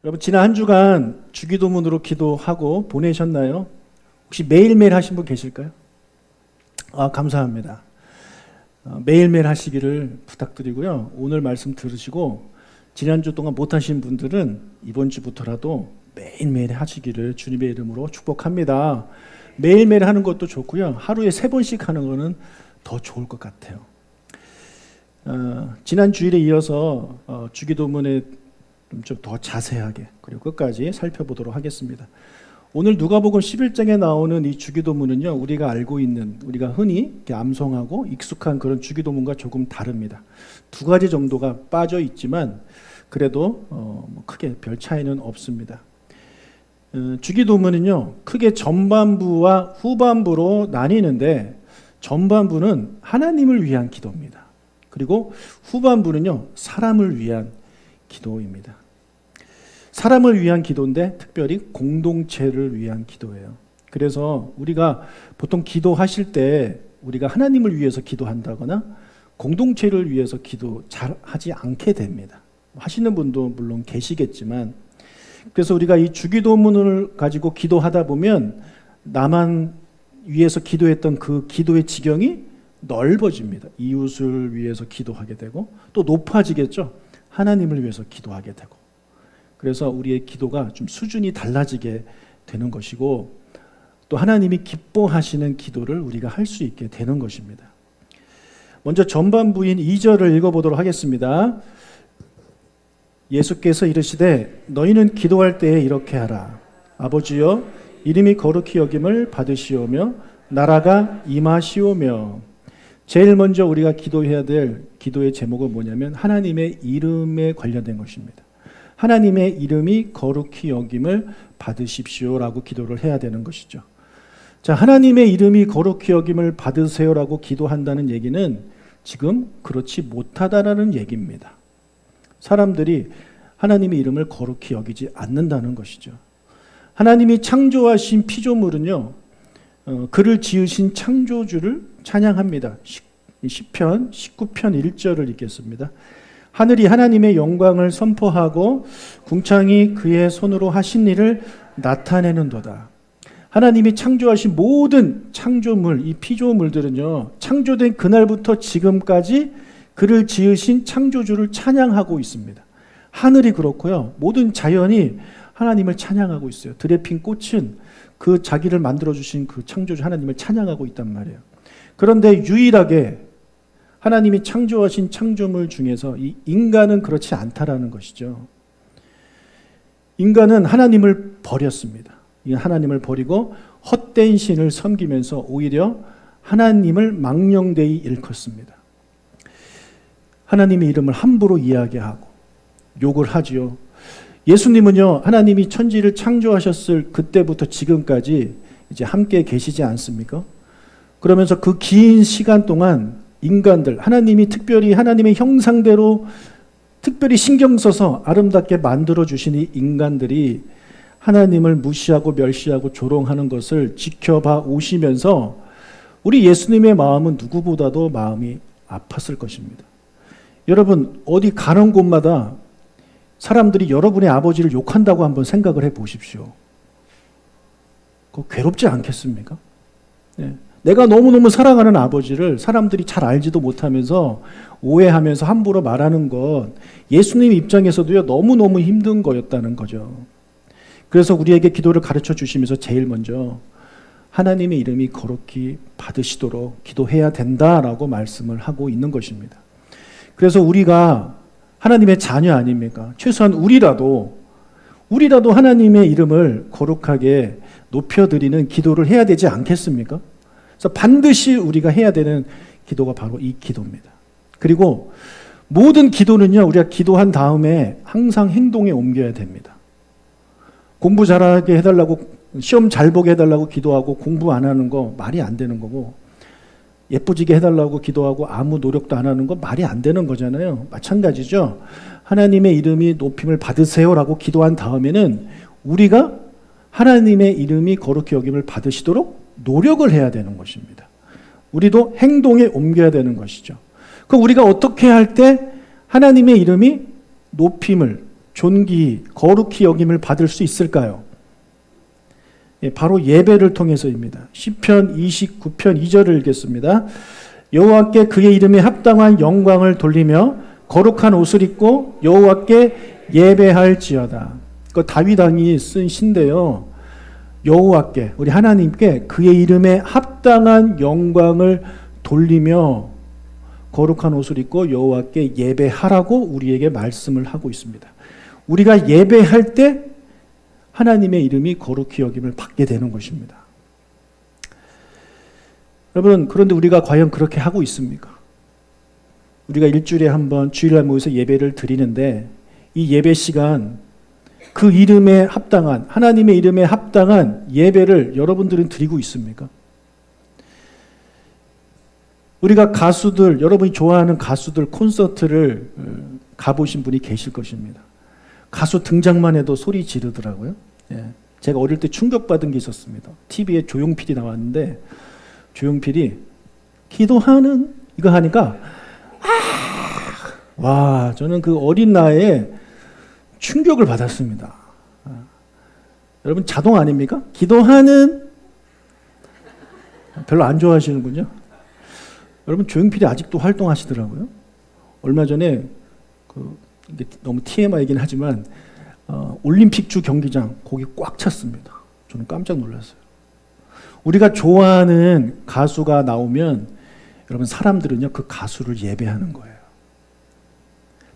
여러분 지난 한 주간 주기도문으로 기도하고 보내셨나요? 혹시 매일매일 하신 분 계실까요? 감사합니다. 매일매일 하시기를 부탁드리고요. 오늘 말씀 들으시고 지난주 동안 못하신 분들은 이번 주부터라도 매일매일 하시기를 주님의 이름으로 축복합니다. 매일매일 하는 것도 좋고요. 하루에 3번씩 하는 거는 더 좋을 것 같아요. 지난 주일에 이어서 주기도문에 좀 더 자세하게 그리고 끝까지 살펴보도록 하겠습니다. 오늘 누가복음 11장에 나오는 이 주기도문은요, 우리가 알고 있는, 우리가 흔히 이렇게 암송하고 익숙한 그런 주기도문과 조금 다릅니다. 2가지 정도가 빠져 있지만 그래도 크게 별 차이는 없습니다. 주기도문은요, 크게 전반부와 후반부로 나뉘는데 전반부는 하나님을 위한 기도입니다. 그리고 후반부는요, 사람을 위한 기도입니다. 사람을 위한 기도인데 특별히 공동체를 위한 기도예요. 그래서 우리가 보통 기도하실 때 우리가 하나님을 위해서 기도한다거나 공동체를 위해서 기도 잘 하지 않게 됩니다. 하시는 분도 물론 계시겠지만, 그래서 우리가 이 주기도문을 가지고 기도하다 보면 나만 위해서 기도했던 그 기도의 지경이 넓어집니다. 이웃을 위해서 기도하게 되고 또 높아지겠죠. 하나님을 위해서 기도하게 되고. 그래서 우리의 기도가 좀 수준이 달라지게 되는 것이고 또 하나님이 기뻐하시는 기도를 우리가 할 수 있게 되는 것입니다. 먼저 전반부인 2절을 읽어보도록 하겠습니다. 예수께서 이르시되 너희는 기도할 때에 이렇게 하라. 아버지여 이름이 거룩히 여김을 받으시오며 나라가 임하시오며. 제일 먼저 우리가 기도해야 될 기도의 제목은 뭐냐면 하나님의 이름에 관련된 것입니다. 하나님의 이름이 거룩히 여김을 받으십시오라고 기도를 해야 되는 것이죠. 자, 하나님의 이름이 거룩히 여김을 받으세요라고 기도한다는 얘기는 지금 그렇지 못하다라는 얘기입니다. 사람들이 하나님의 이름을 거룩히 여기지 않는다는 것이죠. 하나님이 창조하신 피조물은요, 그를 지으신 창조주를 찬양합니다. 시편 19편 1절을 읽겠습니다. 하늘이 하나님의 영광을 선포하고 궁창이 그의 손으로 하신 일을 나타내는도다. 하나님이 창조하신 모든 창조물, 이 피조물들은요, 창조된 그날부터 지금까지 그를 지으신 창조주를 찬양하고 있습니다. 하늘이 그렇고요, 모든 자연이 하나님을 찬양하고 있어요. 들에 핀 꽃은 그 자기를 만들어주신 그 창조주 하나님을 찬양하고 있단 말이에요. 그런데 유일하게 하나님이 창조하신 창조물 중에서 이 인간은 그렇지 않다라는 것이죠. 인간은 하나님을 버렸습니다. 하나님을 버리고 헛된 신을 섬기면서 오히려 하나님을 망령되이 일컫습니다. 하나님의 이름을 함부로 이야기하고 욕을 하지요. 예수님은요, 하나님이 천지를 창조하셨을 그때부터 지금까지 이제 함께 계시지 않습니까? 그러면서 그 긴 시간 동안 인간들, 하나님이 특별히 하나님의 형상대로 특별히 신경 써서 아름답게 만들어주신 이 인간들이 하나님을 무시하고 멸시하고 조롱하는 것을 지켜봐 오시면서 우리 예수님의 마음은 누구보다도 마음이 아팠을 것입니다. 여러분, 어디 가는 곳마다 사람들이 여러분의 아버지를 욕한다고 한번 생각을 해 보십시오. 그거 괴롭지 않겠습니까? 네. 내가 너무너무 사랑하는 아버지를 사람들이 잘 알지도 못하면서 오해하면서 함부로 말하는 것, 예수님 입장에서도요, 너무너무 힘든 거였다는 거죠. 그래서 우리에게 기도를 가르쳐 주시면서 제일 먼저 하나님의 이름이 거룩히 받으시도록 기도해야 된다라고 말씀을 하고 있는 것입니다. 그래서 우리가 하나님의 자녀 아닙니까? 최소한 우리라도 하나님의 이름을 거룩하게 높여드리는 기도를 해야 되지 않겠습니까? 그래서 반드시 우리가 해야 되는 기도가 바로 이 기도입니다. 그리고 모든 기도는요, 우리가 기도한 다음에 항상 행동에 옮겨야 됩니다. 공부 잘하게 해달라고, 시험 잘 보게 해달라고 기도하고 공부 안 하는 거 말이 안 되는 거고, 예뻐지게 해달라고 기도하고 아무 노력도 안 하는 거 말이 안 되는 거잖아요. 마찬가지죠. 하나님의 이름이 높임을 받으세요라고 기도한 다음에는 우리가 하나님의 이름이 거룩히 여김을 받으시도록 노력을 해야 되는 것입니다. 우리도 행동에 옮겨야 되는 것이죠. 그럼 우리가 어떻게 할 때 하나님의 이름이 높임을 존귀, 거룩히 여김을 받을 수 있을까요? 바로 예배를 통해서입니다. 시편 29편 2절을 읽겠습니다. 여호와께 그의 이름에 합당한 영광을 돌리며 거룩한 옷을 입고 여호와께 예배할지어다. 그 다윗 왕이 쓴 시인데요. 여호와께, 우리 하나님께 그의 이름에 합당한 영광을 돌리며 거룩한 옷을 입고 여호와께 예배하라고 우리에게 말씀을 하고 있습니다. 우리가 예배할 때 하나님의 이름이 거룩히 여김을 받게 되는 것입니다. 여러분, 그런데 우리가 과연 그렇게 하고 있습니까? 우리가 일주일에 한 번 주일날 모여서 예배를 드리는데 이 예배 시간, 그 이름에 합당한, 하나님의 이름에 합당한 예배를 여러분들은 드리고 있습니까? 우리가 가수들, 여러분이 좋아하는 가수들 콘서트를 가보신 분이 계실 것입니다. 가수 등장만 해도 소리 지르더라고요. 예. 제가 어릴 때 충격받은 게 있었습니다. TV에 조용필이 나왔는데 조용필이 기도하는 이거 하니까 와, 저는 그 어린 나이에 충격을 받았습니다. 여러분 자동 아닙니까? 기도하는 별로 안 좋아하시는군요. 여러분 조용필이 아직도 활동하시더라고요. 얼마 전에 이게 너무 TMI이긴 하지만 올림픽주 경기장 거기 꽉 찼습니다. 저는 깜짝 놀랐어요. 우리가 좋아하는 가수가 나오면 여러분 사람들은요 그 가수를 예배하는 거예요.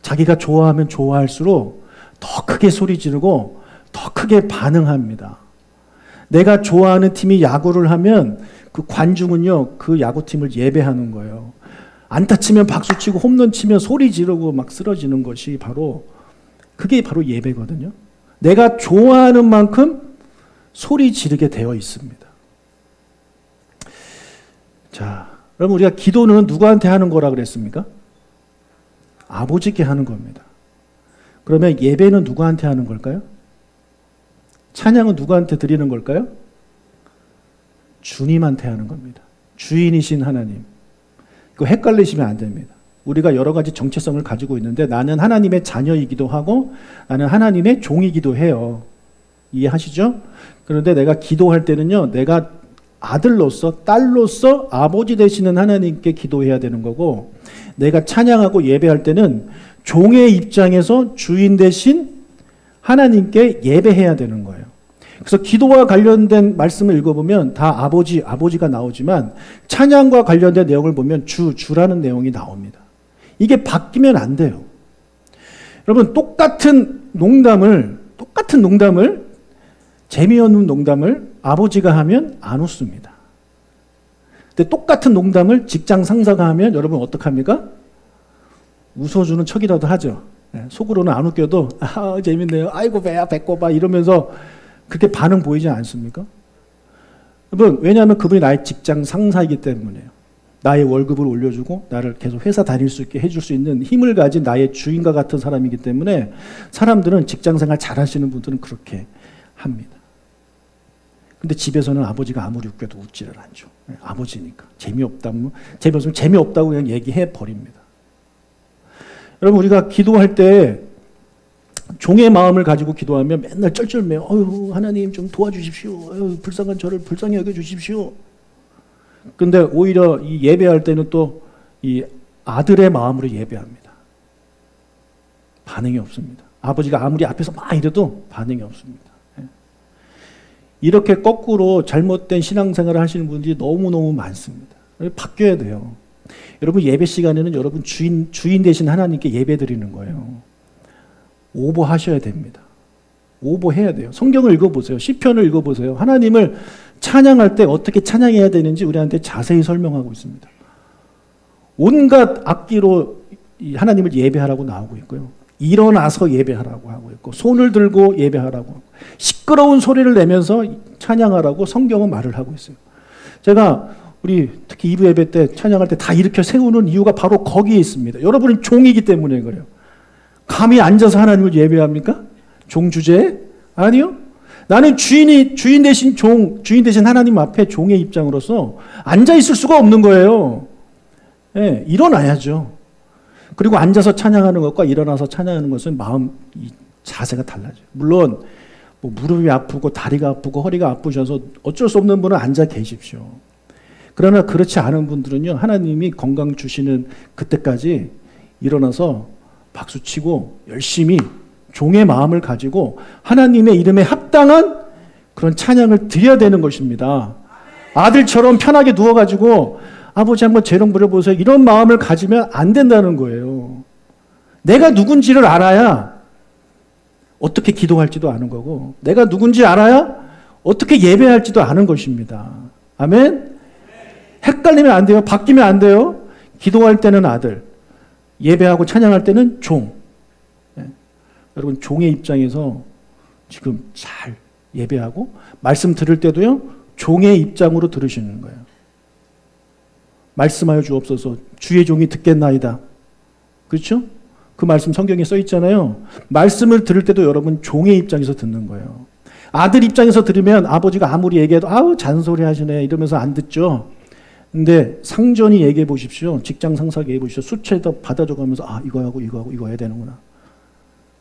자기가 좋아하면 좋아할수록 더 크게 소리 지르고 더 크게 반응합니다. 내가 좋아하는 팀이 야구를 하면 그 관중은요 그 야구팀을 예배하는 거예요. 안타 치면 박수 치고 홈런 치면 소리 지르고 막 쓰러지는 것이 그게 바로 예배거든요. 내가 좋아하는 만큼 소리 지르게 되어 있습니다. 자, 여러분 우리가 기도는 누구한테 하는 거라 그랬습니까? 아버지께 하는 겁니다. 그러면 예배는 누구한테 하는 걸까요? 찬양은 누구한테 드리는 걸까요? 주님한테 하는 겁니다. 주인이신 하나님. 그거 헷갈리시면 안 됩니다. 우리가 여러 가지 정체성을 가지고 있는데 나는 하나님의 자녀이기도 하고 나는 하나님의 종이기도 해요. 이해하시죠? 그런데 내가 기도할 때는요, 내가 아들로서, 딸로서 아버지 되시는 하나님께 기도해야 되는 거고, 내가 찬양하고 예배할 때는 종의 입장에서 주인 되신 하나님께 예배해야 되는 거예요. 그래서 기도와 관련된 말씀을 읽어보면 다 아버지가 나오지만 찬양과 관련된 내용을 보면 주라는 내용이 나옵니다. 이게 바뀌면 안 돼요. 여러분, 똑같은 농담을, 재미없는 농담을 아버지가 하면 안 웃습니다. 근데 똑같은 농담을 직장 상사가 하면 여러분 어떡합니까? 웃어주는 척이라도 하죠. 속으로는 안 웃겨도 재밌네요. 아이고 배야 배꼽아 이러면서 그렇게 반응 보이지 않습니까? 여러분, 왜냐하면 그분이 나의 직장 상사이기 때문이에요. 나의 월급을 올려주고 나를 계속 회사 다닐 수 있게 해줄 수 있는 힘을 가진 나의 주인과 같은 사람이기 때문에 사람들은 직장생활 잘하시는 분들은 그렇게 합니다. 근데 집에서는 아버지가 아무리 웃겨도 웃지를 않죠. 아버지니까. 재미없으면 재미없다고 그냥 얘기해 버립니다. 여러분, 우리가 기도할 때 종의 마음을 가지고 기도하면 맨날 쩔쩔매요. 어휴, 하나님 좀 도와주십시오. 어휴, 불쌍한 저를 불쌍히 여겨주십시오. 근데 오히려 이 예배할 때는 또 이 아들의 마음으로 예배합니다. 반응이 없습니다. 아버지가 아무리 앞에서 막 이래도 반응이 없습니다. 이렇게 거꾸로 잘못된 신앙생활을 하시는 분들이 너무너무 많습니다. 바뀌어야 돼요. 여러분 예배 시간에는 여러분 주인 되신 하나님께 예배 드리는 거예요. 오버하셔야 됩니다. 오버해야 돼요. 성경을 읽어보세요. 시편을 읽어보세요. 하나님을 찬양할 때 어떻게 찬양해야 되는지 우리한테 자세히 설명하고 있습니다. 온갖 악기로 하나님을 예배하라고 나오고 있고요. 일어나서 예배하라고 하고 있고 손을 들고 예배하라고 하고 시끄러운 소리를 내면서 찬양하라고 성경은 말을 하고 있어요. 제가 우리 특히 2부 예배 때 찬양할 때 다 일으켜 세우는 이유가 바로 거기에 있습니다. 여러분은 종이기 때문에 그래요. 감히 앉아서 하나님을 예배합니까? 종 주제에? 아니요. 나는 주인 되신 하나님 앞에 종의 입장으로서 앉아 있을 수가 없는 거예요. 네, 일어나야죠. 그리고 앉아서 찬양하는 것과 일어나서 찬양하는 것은 자세가 달라져요. 물론 뭐 무릎이 아프고 다리가 아프고 허리가 아프셔서 어쩔 수 없는 분은 앉아 계십시오. 그러나 그렇지 않은 분들은요, 하나님이 건강 주시는 그때까지 일어나서 박수치고 열심히 종의 마음을 가지고 하나님의 이름에 합당한 그런 찬양을 드려야 되는 것입니다. 아들처럼 편하게 누워가지고 아버지 한번 재롱 부려보세요, 이런 마음을 가지면 안 된다는 거예요. 내가 누군지를 알아야 어떻게 기도할지도 아는 거고, 내가 누군지 알아야 어떻게 예배할지도 아는 것입니다. 아멘? 헷갈리면 안 돼요. 바뀌면 안 돼요. 기도할 때는 아들, 예배하고 찬양할 때는 종. 여러분, 종의 입장에서 지금 잘 예배하고 말씀 들을 때도요, 종의 입장으로 들으시는 거예요. 말씀하여 주옵소서, 주의 종이 듣겠나이다. 그렇죠? 그 말씀 성경에 써 있잖아요. 말씀을 들을 때도 여러분 종의 입장에서 듣는 거예요. 아들 입장에서 들으면 아버지가 아무리 얘기해도 아우 잔소리 하시네 이러면서 안 듣죠. 근데 상전이 얘기해 보십시오. 직장 상사가 얘기해 보십시오. 수채에다 받아 적으면서 아, 이거 하고 이거 하고 이거 해야 되는구나.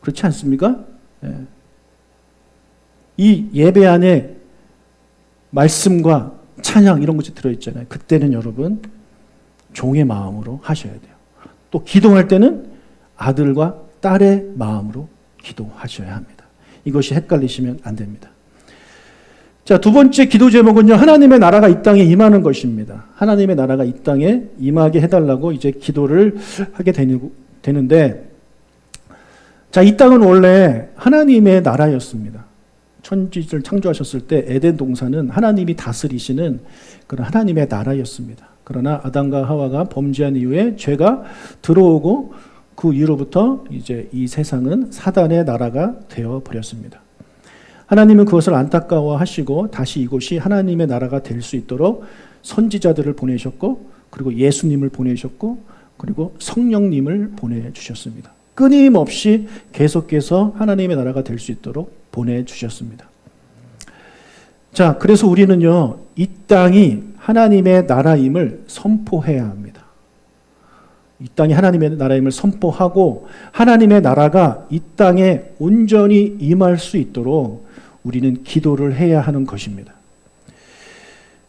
그렇지 않습니까? 예. 이 예배 안에 말씀과 찬양 이런 것이 들어있잖아요. 그때는 여러분 종의 마음으로 하셔야 돼요. 또 기도할 때는 아들과 딸의 마음으로 기도하셔야 합니다. 이것이 헷갈리시면 안 됩니다. 자, 두 번째 기도 제목은요, 하나님의 나라가 이 땅에 임하는 것입니다. 하나님의 나라가 이 땅에 임하게 해달라고 이제 기도를 하게 되는데, 자, 이 땅은 원래 하나님의 나라였습니다. 천지를 창조하셨을 때 에덴 동산은 하나님이 다스리시는 그런 하나님의 나라였습니다. 그러나 아담과 하와가 범죄한 이후에 죄가 들어오고 그 이후로부터 이제 이 세상은 사단의 나라가 되어 버렸습니다. 하나님은 그것을 안타까워하시고 다시 이곳이 하나님의 나라가 될 수 있도록 선지자들을 보내셨고, 그리고 예수님을 보내셨고, 그리고 성령님을 보내주셨습니다. 끊임없이 계속해서 하나님의 나라가 될 수 있도록 보내주셨습니다. 자, 그래서 우리는요, 이 땅이 하나님의 나라임을 선포해야 합니다. 이 땅이 하나님의 나라임을 선포하고 하나님의 나라가 이 땅에 온전히 임할 수 있도록 우리는 기도를 해야 하는 것입니다.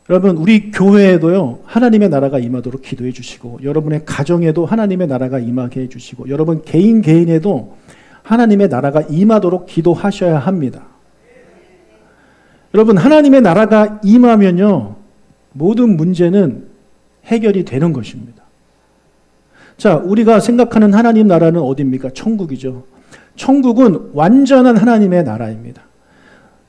여러분, 우리 교회에도요, 하나님의 나라가 임하도록 기도해 주시고, 여러분의 가정에도 하나님의 나라가 임하게 해 주시고, 여러분 개인에도 하나님의 나라가 임하도록 기도하셔야 합니다. 여러분, 하나님의 나라가 임하면요, 모든 문제는 해결이 되는 것입니다. 자, 우리가 생각하는 하나님 나라는 어디입니까? 천국이죠. 천국은 완전한 하나님의 나라입니다.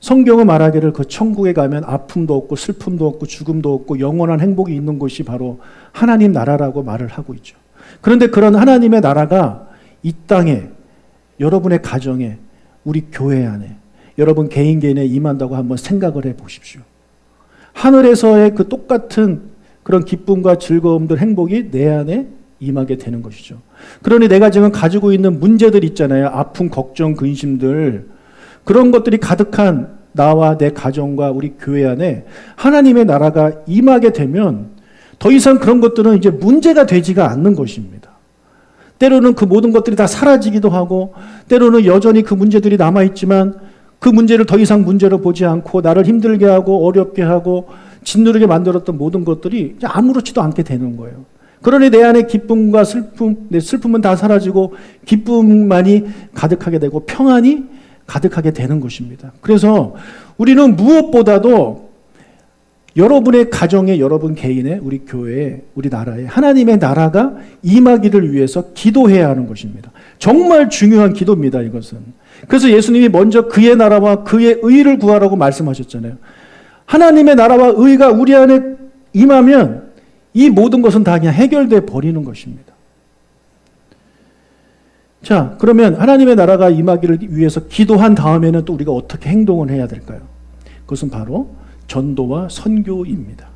성경은 말하기를 그 천국에 가면 아픔도 없고 슬픔도 없고 죽음도 없고 영원한 행복이 있는 곳이 바로 하나님 나라라고 말을 하고 있죠. 그런데 그런 하나님의 나라가 이 땅에, 여러분의 가정에, 우리 교회 안에, 여러분 개인에 임한다고 한번 생각을 해 보십시오. 하늘에서의 그 똑같은 그런 기쁨과 즐거움들, 행복이 내 안에 임하게 되는 것이죠. 그러니 내가 지금 가지고 있는 문제들 있잖아요. 아픔, 걱정, 근심들, 그런 것들이 가득한 나와 내 가정과 우리 교회 안에 하나님의 나라가 임하게 되면 더 이상 그런 것들은 이제 문제가 되지가 않는 것입니다. 때로는 그 모든 것들이 다 사라지기도 하고, 때로는 여전히 그 문제들이 남아있지만 그 문제를 더 이상 문제로 보지 않고 나를 힘들게 하고 어렵게 하고 짓누르게 만들었던 모든 것들이 이제 아무렇지도 않게 되는 거예요. 그러니 내 안에 기쁨과 슬픔, 내 슬픔은 다 사라지고 기쁨만이 가득하게 되고 평안이 가득하게 되는 것입니다. 그래서 우리는 무엇보다도 여러분의 가정에, 여러분 개인에, 우리 교회에, 우리 나라에 하나님의 나라가 임하기를 위해서 기도해야 하는 것입니다. 정말 중요한 기도입니다, 이것은. 그래서 예수님이 먼저 그의 나라와 그의 의를 구하라고 말씀하셨잖아요. 하나님의 나라와 의가 우리 안에 임하면 이 모든 것은 다 그냥 해결돼 버리는 것입니다. 자, 그러면 하나님의 나라가 임하기를 위해서 기도한 다음에는 또 우리가 어떻게 행동을 해야 될까요? 그것은 바로 전도와 선교입니다.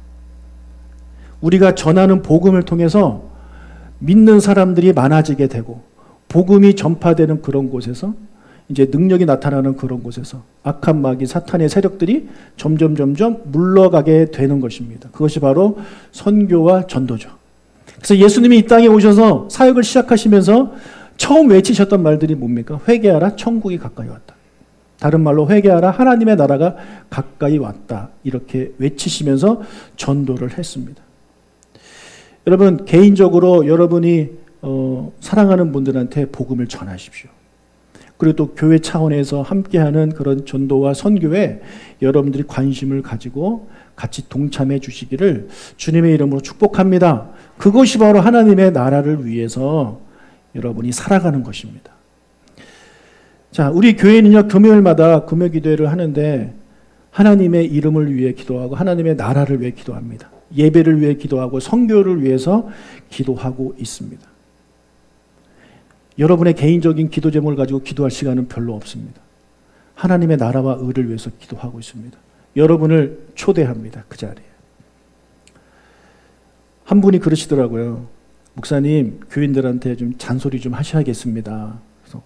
우리가 전하는 복음을 통해서 믿는 사람들이 많아지게 되고, 복음이 전파되는 그런 곳에서, 이제 능력이 나타나는 그런 곳에서 악한 마귀, 사탄의 세력들이 점점 물러가게 되는 것입니다. 그것이 바로 선교와 전도죠. 그래서 예수님이 이 땅에 오셔서 사역을 시작하시면서 처음 외치셨던 말들이 뭡니까? 회개하라, 천국이 가까이 왔다. 다른 말로 회개하라, 하나님의 나라가 가까이 왔다. 이렇게 외치시면서 전도를 했습니다. 여러분, 개인적으로 여러분이 사랑하는 분들한테 복음을 전하십시오. 그리고 또 교회 차원에서 함께하는 그런 전도와 선교에 여러분들이 관심을 가지고 같이 동참해 주시기를 주님의 이름으로 축복합니다. 그것이 바로 하나님의 나라를 위해서 여러분이 살아가는 것입니다. 자, 우리 교회는요, 금요일마다 금요 기도회를 하는데 하나님의 이름을 위해 기도하고 하나님의 나라를 위해 기도합니다. 예배를 위해 기도하고 선교를 위해서 기도하고 있습니다. 여러분의 개인적인 기도 제목을 가지고 기도할 시간은 별로 없습니다. 하나님의 나라와 의를 위해서 기도하고 있습니다. 여러분을 초대합니다. 그 자리에. 한 분이 그러시더라고요. 목사님, 교인들한테 좀 잔소리 좀 하셔야겠습니다. 그래서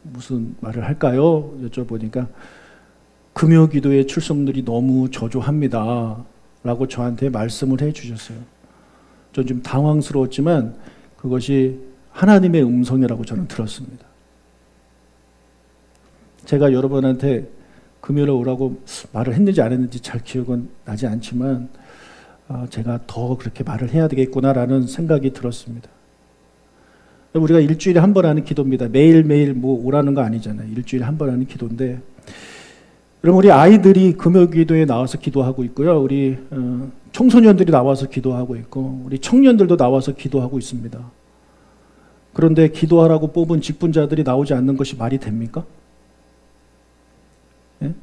무슨 말을 할까요? 여쭤보니까 금요 기도의 출석률이 너무 저조합니다. 라고 저한테 말씀을 해 주셨어요. 전 좀 당황스러웠지만 그것이 하나님의 음성이라고 저는 들었습니다. 제가 여러분한테 금요일에 오라고 말을 했는지 안 했는지 잘 기억은 나지 않지만 제가 더 그렇게 말을 해야 되겠구나라는 생각이 들었습니다. 우리가 일주일에 한 번 하는 기도입니다. 매일매일 뭐 오라는 거 아니잖아요. 일주일에 한 번 하는 기도인데 여러분, 우리 아이들이 금요 기도에 나와서 기도하고 있고요. 우리 청소년들이 나와서 기도하고 있고 우리 청년들도 나와서 기도하고 있습니다. 그런데 기도하라고 뽑은 직분자들이 나오지 않는 것이 말이 됩니까? 예?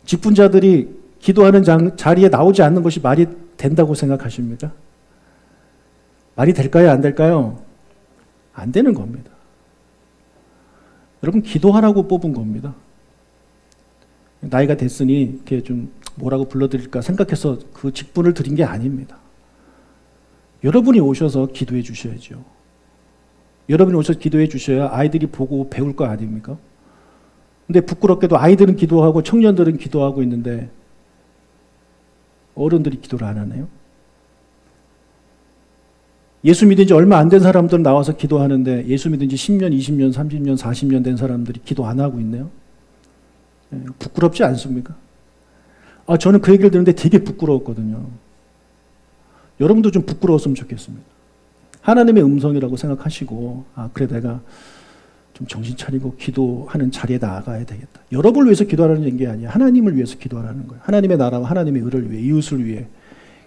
직분자들이 기도하는 자리에 나오지 않는 것이 말이 된다고 생각하십니까? 말이 될까요? 안 될까요? 안 되는 겁니다. 여러분, 기도하라고 뽑은 겁니다. 나이가 됐으니 이렇게 좀 뭐라고 불러드릴까 생각해서 그 직분을 드린 게 아닙니다. 여러분이 오셔서 기도해 주셔야죠. 여러분이 오셔서 기도해 주셔야 아이들이 보고 배울 거 아닙니까? 근데 부끄럽게도 아이들은 기도하고 청년들은 기도하고 있는데 어른들이 기도를 안 하네요. 예수 믿은 지 얼마 안 된 사람들은 나와서 기도하는데 예수 믿은 지 10년, 20년, 30년, 40년 된 사람들이 기도 안 하고 있네요. 부끄럽지 않습니까? 저는 그 얘기를 듣는데 되게 부끄러웠거든요. 여러분도 좀 부끄러웠으면 좋겠습니다. 하나님의 음성이라고 생각하시고 그래 내가 좀 정신 차리고 기도하는 자리에 나아가야 되겠다. 여러분을 위해서 기도하라는 게 아니에요. 하나님을 위해서 기도하라는 거예요. 하나님의 나라와 하나님의 의를 위해, 이웃을 위해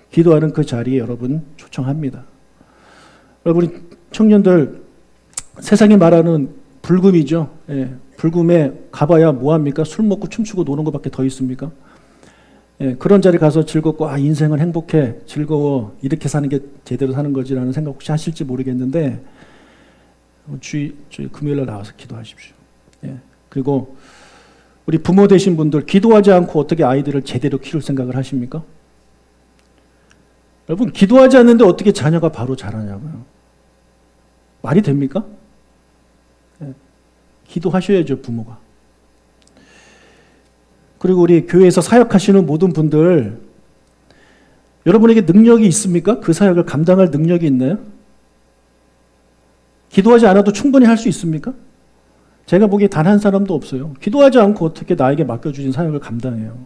기도하는 그 자리에 여러분 초청합니다. 여러분 청년들, 세상이 말하는 불금이죠. 예, 불금에 가봐야 뭐합니까? 술 먹고 춤추고 노는 것밖에 더 있습니까? 예, 그런 자리에 가서 즐겁고 인생은 행복해, 즐거워, 이렇게 사는 게 제대로 사는 거지라는 생각 혹시 하실지 모르겠는데 주일 금요일날 나와서 기도하십시오. 예, 그리고 우리 부모 되신 분들, 기도하지 않고 어떻게 아이들을 제대로 키울 생각을 하십니까? 여러분, 기도하지 않는데 어떻게 자녀가 바로 자라냐고요. 말이 됩니까? 예, 기도하셔야죠, 부모가. 그리고 우리 교회에서 사역하시는 모든 분들, 여러분에게 능력이 있습니까? 그 사역을 감당할 능력이 있나요? 기도하지 않아도 충분히 할 수 있습니까? 제가 보기에 단 한 사람도 없어요. 기도하지 않고 어떻게 나에게 맡겨주신 사역을 감당해요?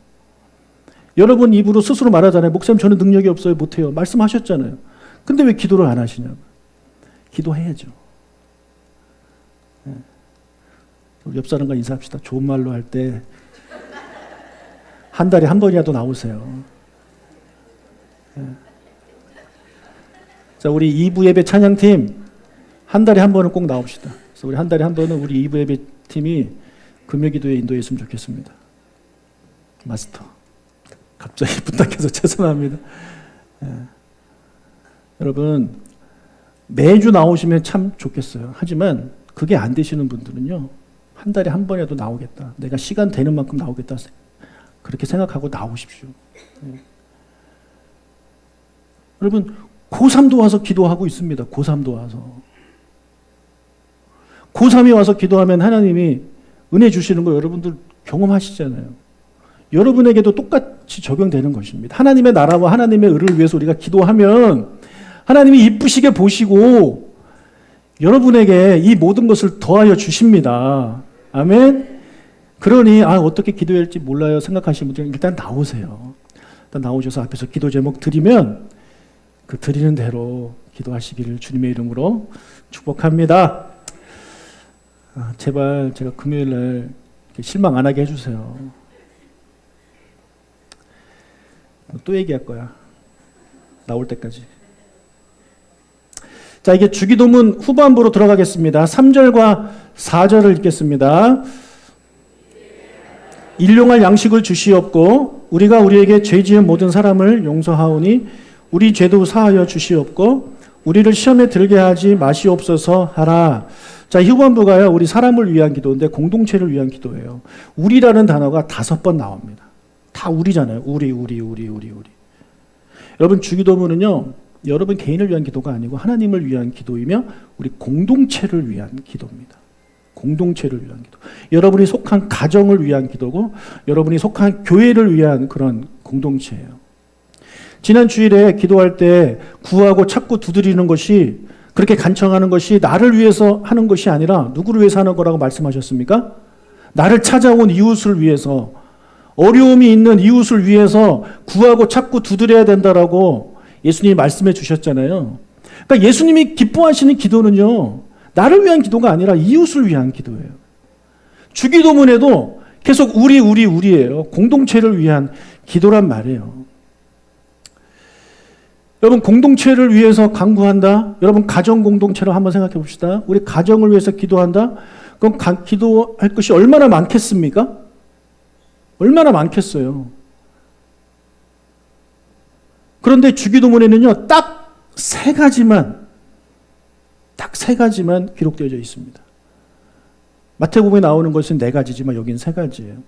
여러분 입으로 스스로 말하잖아요. 목사님, 저는 능력이 없어요. 못해요. 말씀하셨잖아요. 근데 왜 기도를 안 하시냐고. 기도해야죠. 우리 옆 사람과 인사합시다. 좋은 말로 할 때 한 달에 한 번이라도 나오세요. 자, 우리 2부 예배 찬양팀 한 달에 한 번은 꼭 나옵시다. 그래서 우리 한 달에 한 번은 우리 2부 예배 팀이 금요기도에 인도했으면 좋겠습니다. 마스터, 갑자기 부탁해서 죄송합니다. 여러분, 매주 나오시면 참 좋겠어요. 하지만 그게 안 되시는 분들은요, 한 달에 한 번이라도 나오겠다, 내가 시간 되는 만큼 나오겠다, 그렇게 생각하고 나오십시오. 여러분, 고3도 와서 기도하고 있습니다. 고3도 와서. 고3이 와서 기도하면 하나님이 은혜 주시는 거 여러분들 경험하시잖아요. 여러분에게도 똑같이 적용되는 것입니다. 하나님의 나라와 하나님의 의를 위해서 우리가 기도하면 하나님이 이쁘시게 보시고 여러분에게 이 모든 것을 더하여 주십니다. 아멘. 그러니 어떻게 기도해야 할지 몰라요 생각하시는 분들은 일단 나오세요. 일단 나오셔서 앞에서 기도 제목 드리면 그 드리는 대로 기도하시기를 주님의 이름으로 축복합니다. 제발 제가 금요일 날 실망 안 하게 해주세요. 또 얘기할 거야. 나올 때까지. 자, 이게 주기도문 후반부로 들어가겠습니다. 3절과 4절을 읽겠습니다. 일용할 양식을 주시옵고 우리가 우리에게 죄 지은 모든 사람을 용서하오니 우리 죄도 사하여 주시옵고 우리를 시험에 들게 하지 마시옵소서 하라. 자, 이 후반부가요, 우리 사람을 위한 기도인데 공동체를 위한 기도예요. 우리라는 단어가 5번 나옵니다. 다 우리잖아요. 우리. 여러분, 주기도문은요, 여러분 개인을 위한 기도가 아니고 하나님을 위한 기도이며 우리 공동체를 위한 기도입니다. 공동체를 위한 기도. 여러분이 속한 가정을 위한 기도고 여러분이 속한 교회를 위한 그런 공동체예요. 지난 주일에 기도할 때 구하고 찾고 두드리는 것이, 그렇게 간청하는 것이 나를 위해서 하는 것이 아니라 누구를 위해서 하는 거라고 말씀하셨습니까? 나를 찾아온 이웃을 위해서, 어려움이 있는 이웃을 위해서 구하고 찾고 두드려야 된다라고 예수님이 말씀해 주셨잖아요. 그러니까 예수님이 기뻐하시는 기도는요, 나를 위한 기도가 아니라 이웃을 위한 기도예요. 주기도문에도 계속 우리예요. 공동체를 위한 기도란 말이에요. 여러분, 공동체를 위해서 간구한다. 여러분, 가정 공동체를 한번 생각해 봅시다. 우리 가정을 위해서 기도한다. 그럼 기도할 것이 얼마나 많겠습니까? 얼마나 많겠어요. 그런데 주기도문에는요, 딱 세 가지만 기록되어져 있습니다. 마태복음에 나오는 것은 4가지지만 여기는 3가지예요.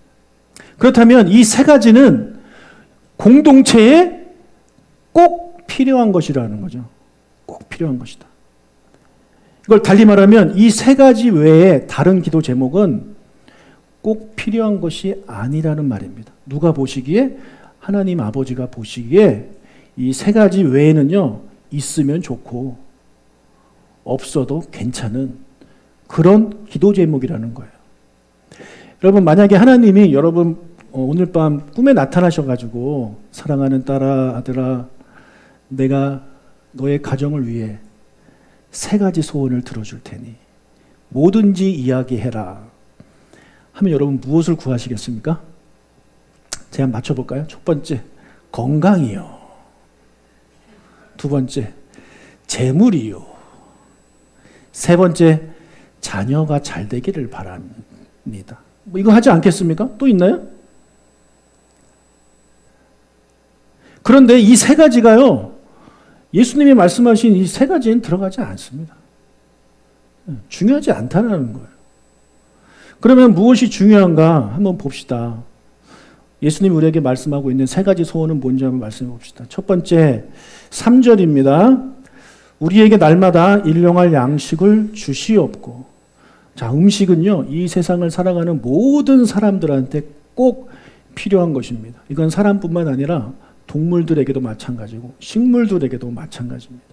그렇다면 이 3가지는 공동체에 꼭 필요한 것이라는 거죠. 꼭 필요한 것이다. 이걸 달리 말하면 이 3가지 외에 다른 기도 제목은 꼭 필요한 것이 아니라는 말입니다. 누가 보시기에, 하나님 아버지가 보시기에 이 3가지 외에는요, 있으면 좋고 없어도 괜찮은 그런 기도 제목이라는 거예요. 여러분, 만약에 하나님이 여러분 오늘 밤 꿈에 나타나셔가지고 사랑하는 딸아, 아들아, 내가 너의 가정을 위해 3가지 소원을 들어줄 테니 뭐든지 이야기해라 하면 여러분 무엇을 구하시겠습니까? 제가 맞춰볼까요? 첫 번째, 건강이요. 두 번째, 재물이요. 세 번째, 자녀가 잘 되기를 바랍니다. 이거 하지 않겠습니까? 또 있나요? 그런데 이 3가지가요, 예수님이 말씀하신 이 3가지는 들어가지 않습니다. 중요하지 않다는 거예요. 그러면 무엇이 중요한가 한번 봅시다. 예수님이 우리에게 말씀하고 있는 3가지 소원은 뭔지 한번 말씀해 봅시다. 첫 번째, 3절입니다. 우리에게 날마다 일용할 양식을 주시옵고. 자, 음식은요, 이 세상을 살아가는 모든 사람들한테 꼭 필요한 것입니다. 이건 사람뿐만 아니라 동물들에게도 마찬가지고 식물들에게도 마찬가지입니다.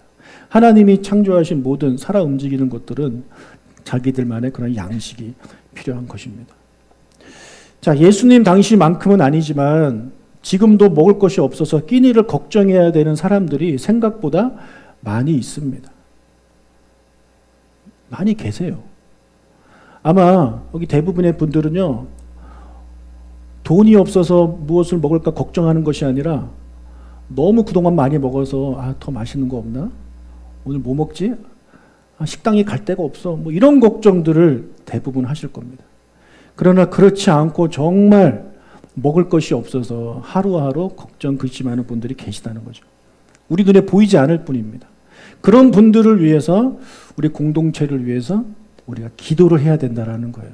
하나님이 창조하신 모든 살아 움직이는 것들은 자기들만의 그런 양식이 필요한 것입니다. 자, 예수님 당시만큼은 아니지만 지금도 먹을 것이 없어서 끼니를 걱정해야 되는 사람들이 생각보다 많이 있습니다. 많이 계세요. 아마 여기 대부분의 분들은요, 돈이 없어서 무엇을 먹을까 걱정하는 것이 아니라 너무 그동안 많이 먹어서 더 맛있는 거 없나? 오늘 뭐 먹지? 식당에 갈 데가 없어. 뭐 이런 걱정들을 대부분 하실 겁니다. 그러나 그렇지 않고 정말 먹을 것이 없어서 하루하루 걱정 근심하는 분들이 계시다는 거죠. 우리 눈에 보이지 않을 뿐입니다. 그런 분들을 위해서, 우리 공동체를 위해서 우리가 기도를 해야 된다는 거예요.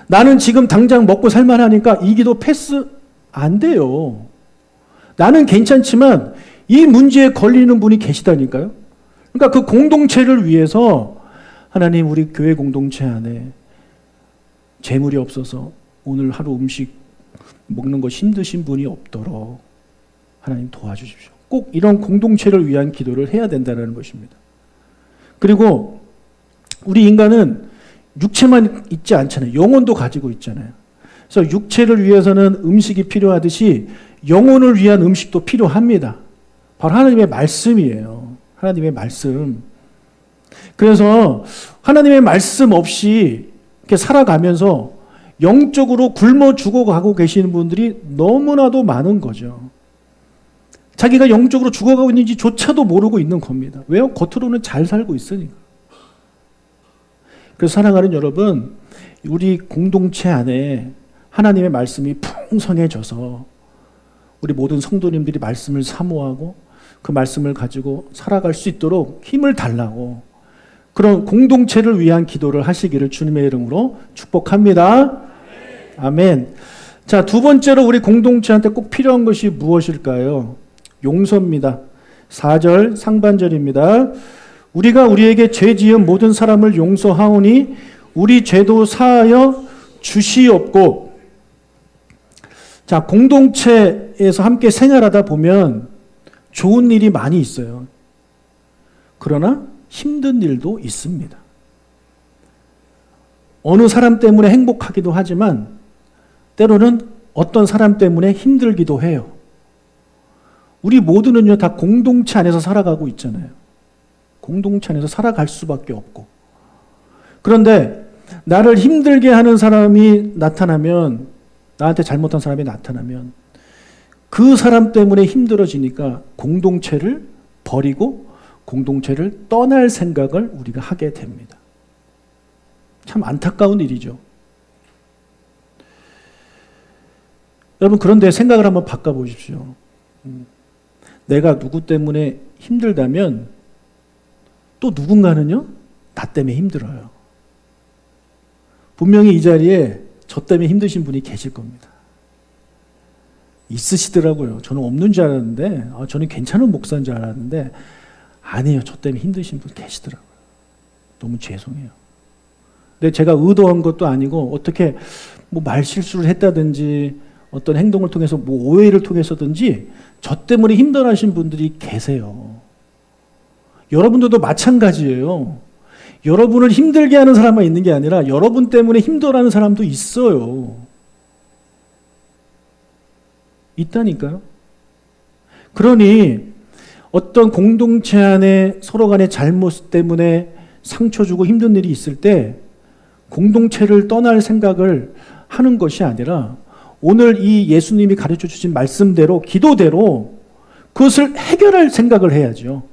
나는 지금 당장 먹고 살만하니까 이 기도 패스 안 돼요. 나는 괜찮지만 이 문제에 걸리는 분이 계시다니까요. 그러니까 그 공동체를 위해서 하나님, 우리 교회 공동체 안에 재물이 없어서 오늘 하루 음식 먹는 거 힘드신 분이 없도록 하나님 도와주십시오. 꼭 이런 공동체를 위한 기도를 해야 된다는 것입니다. 그리고 우리 인간은 육체만 있지 않잖아요. 영혼도 가지고 있잖아요. 그래서 육체를 위해서는 음식이 필요하듯이 영혼을 위한 음식도 필요합니다. 바로 하나님의 말씀이에요. 하나님의 말씀. 그래서 하나님의 말씀 없이 이렇게 살아가면서 영적으로 굶어 죽어가고 계시는 분들이 너무나도 많은 거죠. 자기가 영적으로 죽어가고 있는지조차도 모르고 있는 겁니다. 왜요? 겉으로는 잘 살고 있으니까. 그래서 사랑하는 여러분, 우리 공동체 안에 하나님의 말씀이 풍성해져서 우리 모든 성도님들이 말씀을 사모하고 그 말씀을 가지고 살아갈 수 있도록 힘을 달라고 그런 공동체를 위한 기도를 하시기를 주님의 이름으로 축복합니다. 아멘. 자, 두 번째로 우리 공동체한테 꼭 필요한 것이 무엇일까요? 용서입니다. 4절 상반절입니다. 우리가 우리에게 죄 지은 모든 사람을 용서하오니 우리 죄도 사하여 주시옵고. 자, 공동체에서 함께 생활하다 보면 좋은 일이 많이 있어요. 그러나 힘든 일도 있습니다. 어느 사람 때문에 행복하기도 하지만 때로는 어떤 사람 때문에 힘들기도 해요. 우리 모두는요, 다 공동체 안에서 살아가고 있잖아요. 공동체 안에서 살아갈 수밖에 없고. 그런데 나를 힘들게 하는 사람이 나타나면, 나한테 잘못한 사람이 나타나면 그 사람 때문에 힘들어지니까 공동체를 버리고 공동체를 떠날 생각을 우리가 하게 됩니다. 참 안타까운 일이죠. 여러분, 그런데 생각을 한번 바꿔보십시오. 내가 누구 때문에 힘들다면 또 누군가는요, 나 때문에 힘들어요. 분명히 이 자리에 저 때문에 힘드신 분이 계실 겁니다. 있으시더라고요. 저는 없는 줄 알았는데, 저는 괜찮은 목사인 줄 알았는데, 아니에요. 저 때문에 힘드신 분 계시더라고요. 너무 죄송해요. 근데 제가 의도한 것도 아니고, 어떻게 뭐 말실수를 했다든지, 어떤 행동을 통해서, 뭐 오해를 통해서든지, 저 때문에 힘들어하신 분들이 계세요. 여러분들도 마찬가지예요. 여러분을 힘들게 하는 사람만 있는 게 아니라 여러분 때문에 힘들어하는 사람도 있어요. 있다니까요. 그러니 어떤 공동체 안에 서로 간의 잘못 때문에 상처 주고 힘든 일이 있을 때 공동체를 떠날 생각을 하는 것이 아니라 오늘 이 예수님이 가르쳐 주신 말씀대로, 기도대로 그것을 해결할 생각을 해야죠.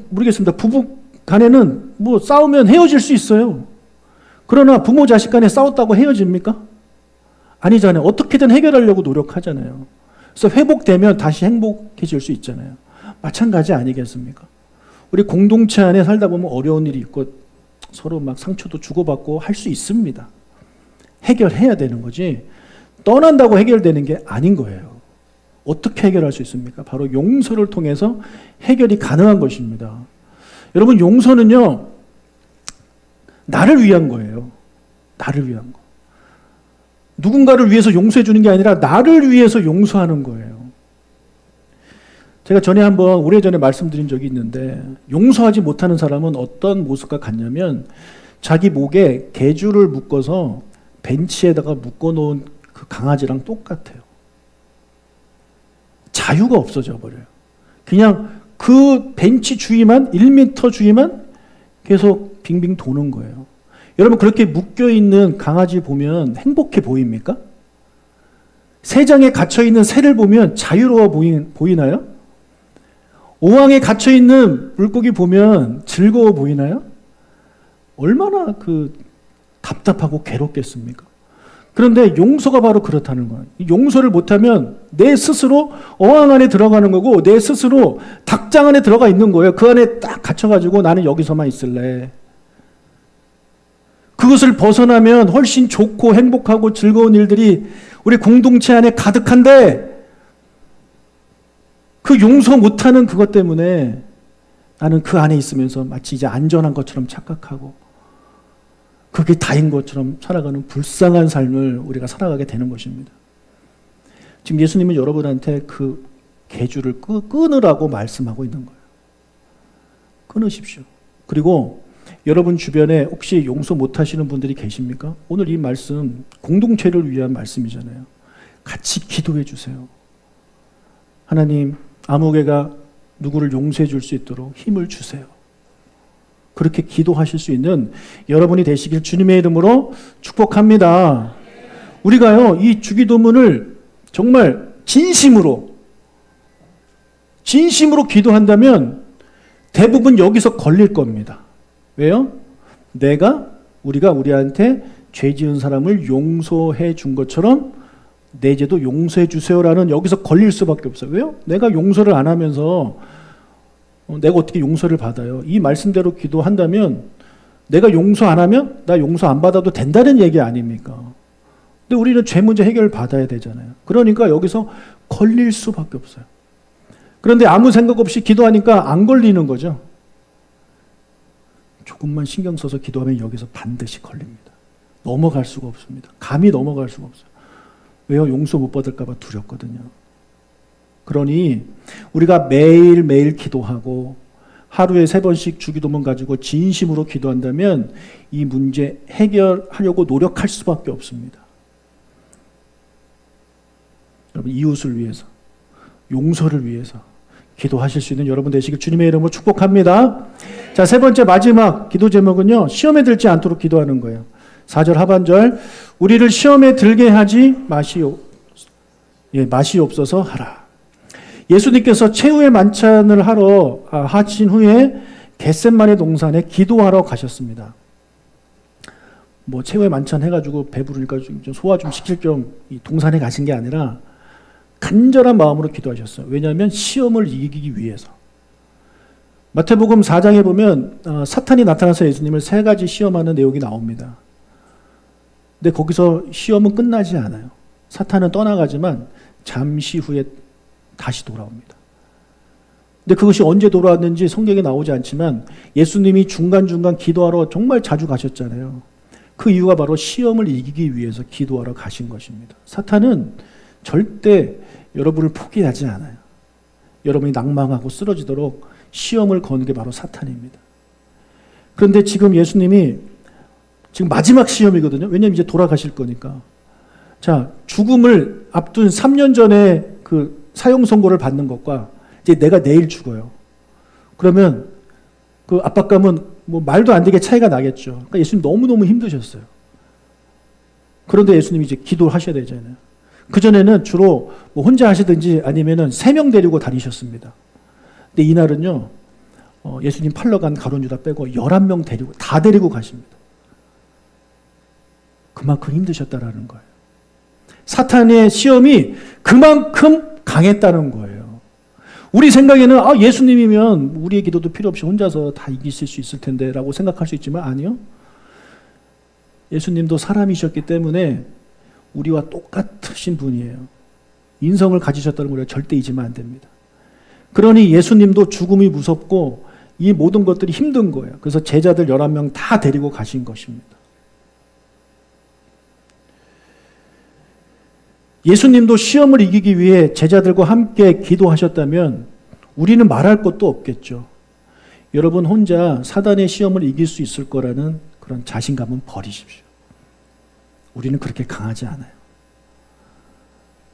모르겠습니다. 부부 간에는 뭐 싸우면 헤어질 수 있어요. 그러나 부모 자식 간에 싸웠다고 헤어집니까? 아니잖아요. 어떻게든 해결하려고 노력하잖아요. 그래서 회복되면 다시 행복해질 수 있잖아요. 마찬가지 아니겠습니까? 우리 공동체 안에 살다 보면 어려운 일이 있고 서로 막 상처도 주고받고 할 수 있습니다. 해결해야 되는 거지 떠난다고 해결되는 게 아닌 거예요. 어떻게 해결할 수 있습니까? 바로 용서를 통해서 해결이 가능한 것입니다. 여러분, 용서는요, 나를 위한 거예요. 나를 위한 거. 누군가를 위해서 용서해 주는 게 아니라 나를 위해서 용서하는 거예요. 제가 전에 한번 오래전에 말씀드린 적이 있는데, 용서하지 못하는 사람은 어떤 모습과 같냐면 자기 목에 개줄을 묶어서 벤치에다가 묶어놓은 그 강아지랑 똑같아요. 자유가 없어져 버려요. 그냥 그 벤치 주위만 1m 주위만 계속 빙빙 도는 거예요. 여러분, 그렇게 묶여있는 강아지 보면 행복해 보입니까? 새장에 갇혀있는 새를 보면 자유로워 보이나요? 오왕에 갇혀있는 물고기 보면 즐거워 보이나요? 얼마나 답답하고 괴롭겠습니까? 그런데 용서가 바로 그렇다는 거예요. 용서를 못하면 내 스스로 어항 안에 들어가는 거고 내 스스로 닭장 안에 들어가 있는 거예요. 그 안에 딱 갇혀가지고 나는 여기서만 있을래. 그것을 벗어나면 훨씬 좋고 행복하고 즐거운 일들이 우리 공동체 안에 가득한데 그 용서 못하는 그것 때문에 나는 그 안에 있으면서 마치 이제 안전한 것처럼 착각하고 그게 다인 것처럼 살아가는 불쌍한 삶을 우리가 살아가게 되는 것입니다. 지금 예수님은 여러분한테 그 계주를 끊으라고 말씀하고 있는 거예요. 끊으십시오. 그리고 여러분 주변에 혹시 용서 못하시는 분들이 계십니까? 오늘 이 말씀 공동체를 위한 말씀이잖아요. 같이 기도해 주세요. 하나님, 아무개가 누구를 용서해 줄 수 있도록 힘을 주세요. 그렇게 기도하실 수 있는 여러분이 되시길 주님의 이름으로 축복합니다. 우리가요, 이 주기도문을 정말 진심으로 기도한다면 대부분 여기서 걸릴 겁니다. 왜요? 우리가 우리한테 죄 지은 사람을 용서해 준 것처럼 내 죄도 용서해 주세요라는 여기서 걸릴 수밖에 없어요. 왜요? 내가 용서를 안 하면서 내가 어떻게 용서를 받아요? 이 말씀대로 기도한다면 내가 용서 안 하면 나 용서 안 받아도 된다는 얘기 아닙니까? 근데 우리는 죄 문제 해결을 받아야 되잖아요. 그러니까 여기서 걸릴 수밖에 없어요. 그런데 아무 생각 없이 기도하니까 안 걸리는 거죠. 조금만 신경 써서 기도하면 여기서 반드시 걸립니다. 넘어갈 수가 없습니다. 감히 넘어갈 수가 없어요. 왜요? 용서 못 받을까 봐 두렵거든요. 그러니 우리가 매일매일 기도하고 하루에 3번씩 주기도문 가지고 진심으로 기도한다면 이 문제 해결하려고 노력할 수밖에 없습니다. 여러분, 이웃을 위해서, 용서를 위해서 기도하실 수 있는 여러분 되시길 주님의 이름으로 축복합니다. 자, 3번째 마지막 기도 제목은요, 시험에 들지 않도록 기도하는 거예요. 4절 하반절, 우리를 시험에 들게 하지 마시옵소서 하라. 예수님께서 최후의 만찬을 하신 후에 겟셋마네 동산에 기도하러 가셨습니다. 뭐 최후의 만찬 해가지고 배부르니까 좀 소화 좀 시킬 겸 이 동산에 가신 게 아니라 간절한 마음으로 기도하셨어요. 왜냐하면 시험을 이기기 위해서. 마태복음 4장에 보면 사탄이 나타나서 예수님을 3가지 시험하는 내용이 나옵니다. 근데 거기서 시험은 끝나지 않아요. 사탄은 떠나가지만 잠시 후에 다시 돌아옵니다. 근데 그것이 언제 돌아왔는지 성경에 나오지 않지만 예수님이 중간중간 기도하러 정말 자주 가셨잖아요. 그 이유가 바로 시험을 이기기 위해서 기도하러 가신 것입니다. 사탄은 절대 여러분을 포기하지 않아요. 여러분이 낭망하고 쓰러지도록 시험을 거는 게 바로 사탄입니다. 그런데 지금 예수님이 지금 마지막 시험이거든요. 왜냐하면 이제 돌아가실 거니까. 자, 죽음을 앞둔 3년 전에 그 사형 선고를 받는 것과 이제 내가 내일 죽어요. 그러면 그 압박감은 뭐 말도 안 되게 차이가 나겠죠. 그러니까 예수님 너무너무 힘드셨어요. 그런데 예수님이 이제 기도를 하셔야 되잖아요. 그전에는 주로 뭐 혼자 하시든지 아니면은 3명 데리고 다니셨습니다. 근데 이날은요, 예수님 팔러 간 가룟 유다 빼고 11명 다 데리고 가십니다. 그만큼 힘드셨다라는 거예요. 사탄의 시험이 그만큼 강했다는 거예요. 우리 생각에는 예수님이면 우리의 기도도 필요 없이 혼자서 다 이기실 수 있을 텐데 라고 생각할 수 있지만 아니요. 예수님도 사람이셨기 때문에 우리와 똑같으신 분이에요. 인성을 가지셨다는 걸 절대 잊으면 안 됩니다. 그러니 예수님도 죽음이 무섭고 이 모든 것들이 힘든 거예요. 그래서 제자들 11명 다 데리고 가신 것입니다. 예수님도 시험을 이기기 위해 제자들과 함께 기도하셨다면 우리는 말할 것도 없겠죠. 여러분 혼자 사단의 시험을 이길 수 있을 거라는 그런 자신감은 버리십시오. 우리는 그렇게 강하지 않아요.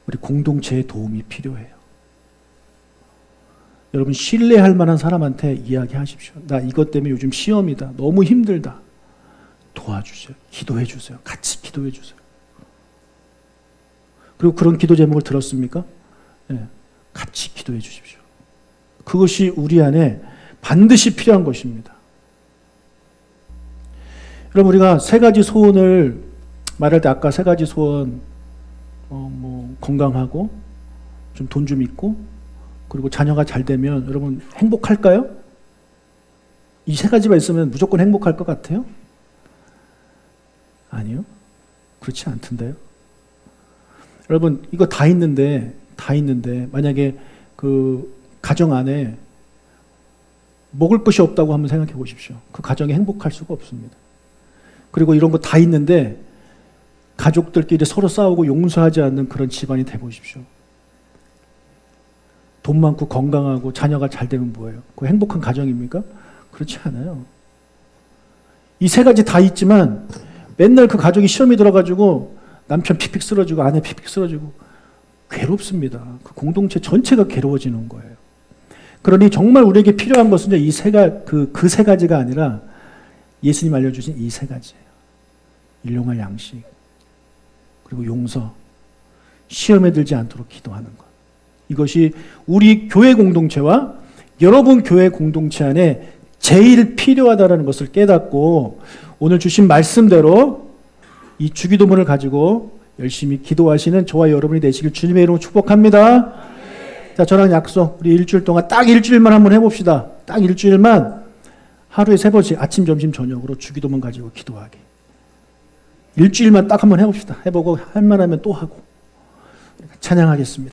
우리 공동체의 도움이 필요해요. 여러분 신뢰할 만한 사람한테 이야기하십시오. 나 이것 때문에 요즘 시험이다. 너무 힘들다. 도와주세요. 기도해 주세요. 같이 기도해 주세요. 그리고 그런 기도 제목을 들었습니까? 네, 같이 기도해 주십시오. 그것이 우리 안에 반드시 필요한 것입니다. 여러분 우리가 3가지 소원을 말할 때 아까 3가지 소원 건강하고 좀 돈 좀 있고 그리고 자녀가 잘 되면 여러분 행복할까요? 이 3가지만 있으면 무조건 행복할 것 같아요? 아니요. 그렇지 않던데요. 여러분 이거 다 있는데 만약에 그 가정 안에 먹을 것이 없다고 한번 생각해 보십시오. 그 가정이 행복할 수가 없습니다. 그리고 이런 거 다 있는데 가족들끼리 서로 싸우고 용서하지 않는 그런 집안이 돼 보십시오. 돈 많고 건강하고 자녀가 잘 되면 뭐예요? 그 행복한 가정입니까? 그렇지 않아요. 이 세 가지 다 있지만 맨날 그 가족이 시험이 들어가지고 남편 픽픽 쓰러지고 아내 픽픽 쓰러지고 괴롭습니다. 그 공동체 전체가 괴로워지는 거예요. 그러니 정말 우리에게 필요한 것은 그 세 가지가 아니라 예수님 알려주신 이 세 가지예요. 일용할 양식, 그리고 용서, 시험에 들지 않도록 기도하는 것. 이것이 우리 교회 공동체와 여러분 교회 공동체 안에 제일 필요하다는 것을 깨닫고 오늘 주신 말씀대로 이 주기도문을 가지고 열심히 기도하시는 저와 여러분이 되시길 주님의 이름으로 축복합니다. 자, 저랑 약속. 우리 일주일 동안 딱 일주일만 한번 해봅시다. 딱 일주일만 하루에 3번씩 아침, 점심, 저녁으로 주기도문 가지고 기도하기. 일주일만 딱 한번 해봅시다. 해보고 할 만하면 또 하고. 찬양하겠습니다.